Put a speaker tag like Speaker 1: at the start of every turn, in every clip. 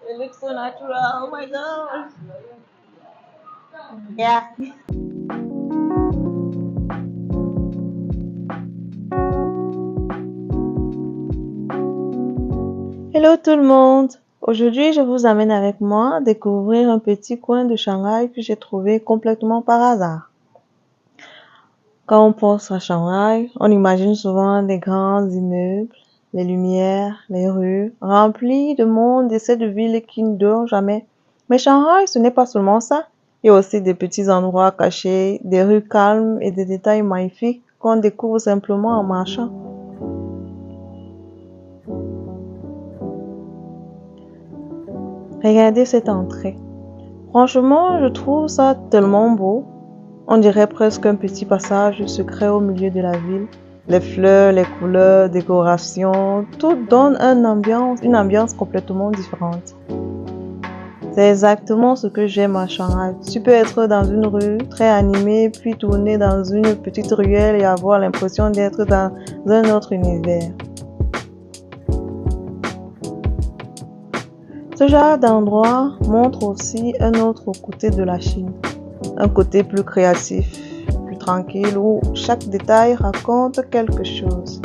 Speaker 1: It looks so natural. Oh my gosh. Yeah. Hello tout le monde. Aujourd'hui, je vous amène avec moi découvrir un petit coin de Shanghai que j'ai trouvé complètement par hasard. Quand on pense à Shanghai, on imagine souvent des grands immeubles, les lumières, les rues, remplies de monde et cette ville qui ne dort jamais. Mais Shanghai, ce n'est pas seulement ça. Il y a aussi des petits endroits cachés, des rues calmes et des détails magnifiques qu'on découvre simplement en marchant. Regardez cette entrée. Franchement, je trouve ça tellement beau. On dirait presque un petit passage secret au milieu de la ville. Les fleurs, les couleurs, décorations, tout donne une ambiance complètement différente. C'est exactement ce que j'aime à Shanghai. Tu peux être dans une rue très animée, puis tourner dans une petite ruelle et avoir l'impression d'être dans un autre univers. Ce genre d'endroit montre aussi un autre côté de la Chine, un côté plus créatif, plus tranquille, où chaque détail raconte quelque chose.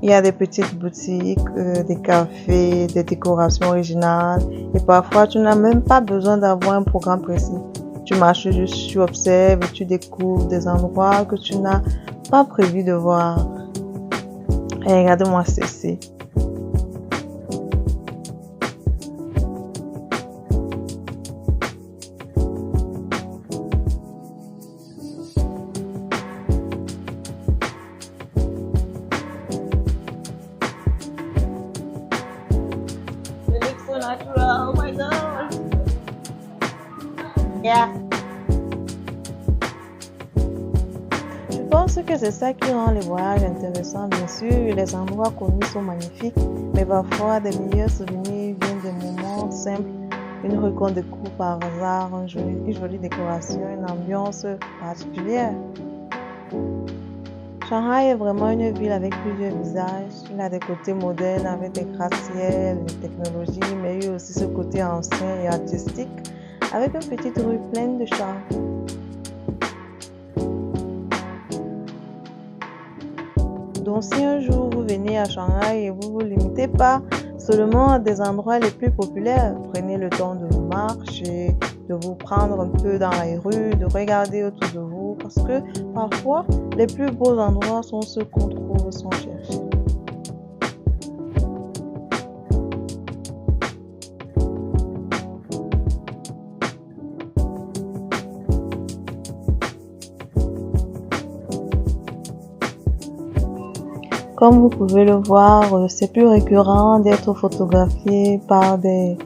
Speaker 1: Il y a des petites boutiques, des cafés, des décorations originales et parfois tu n'as même pas besoin d'avoir un programme précis. Tu marches juste, tu observes et tu découvres des endroits que tu n'as pas prévu de voir. Et regardez-moi ceci. It looks so natural. Oh my gosh. Yeah. Je pense que c'est ça qui rend les voyages intéressants. Bien sûr, les endroits connus sont magnifiques, mais parfois des meilleurs souvenirs viennent des moments simples. Une rue qu'on découvre par hasard, une jolie décoration, une ambiance particulière. Shanghai est vraiment une ville avec plusieurs visages. Il a des côtés modernes avec des gratte-ciel, des technologies, mais il y a aussi ce côté ancien et artistique avec une petite rue pleine de charme. Donc si un jour vous venez à Shanghai et vous vous limitez pas seulement à des endroits les plus populaires, prenez le temps de marcher, de vous prendre un peu dans les rues, de regarder autour de vous, parce que parfois les plus beaux endroits sont ceux qu'on trouve sans chercher. Comme vous pouvez le voir, c'est plus récurrent d'être photographié par des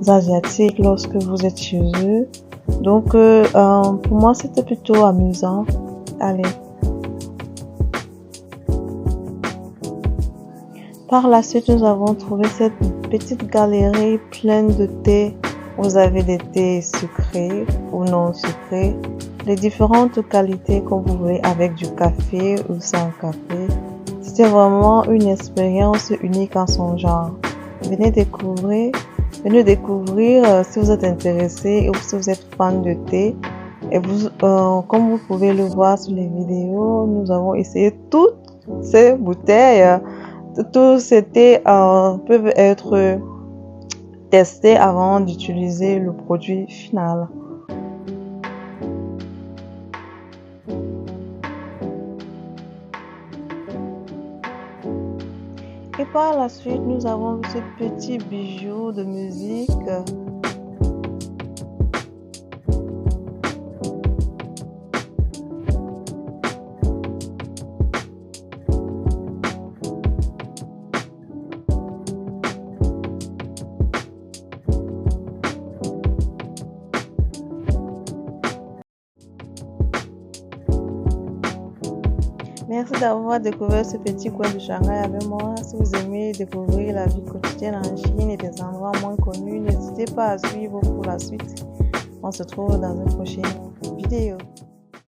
Speaker 1: Asiatiques lorsque vous êtes chez eux. Donc, pour moi, c'était plutôt amusant. Allez. Par la suite, nous avons trouvé cette petite galerie pleine de thé. Vous avez des thés sucrés ou non sucrés, les différentes qualités que vous voulez avec du café ou sans café. C'était vraiment une expérience unique en son genre. Venez découvrir si vous êtes intéressé ou si vous êtes fan de thé. Et vous, comme vous pouvez le voir sur les vidéos, nous avons essayé toutes ces bouteilles. Tous ces thés peuvent être testés avant d'utiliser le produit final. Et par la suite, nous avons ce petit bijou de musique. Merci d'avoir découvert ce petit coin de Shanghai avec moi. Si vous aimez découvrir la vie quotidienne en Chine et des endroits moins connus, n'hésitez pas à suivre pour la suite. On se retrouve dans une prochaine vidéo.